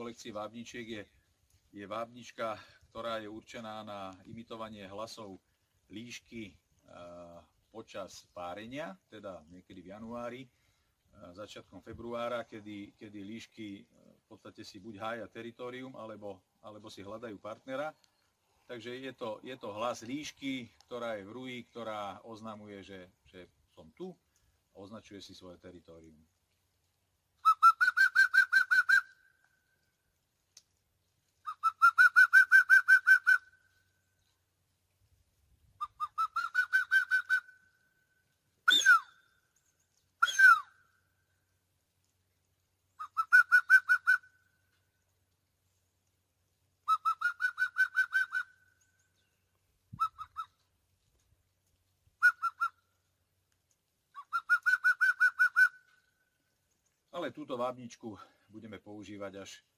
kolekcie vábničiek je vábnička, ktorá je určená na imitovanie hlasov líšky počas párenia, teda niekedy v januári, začiatkom februára, kedy líšky v podstate si buď hája teritorium, alebo si hľadajú partnera. Takže je to hlas líšky, ktorá je v rúji, ktorá oznamuje, že som tu a označuje si svoje teritorium. Ale túto vábničku budeme používať až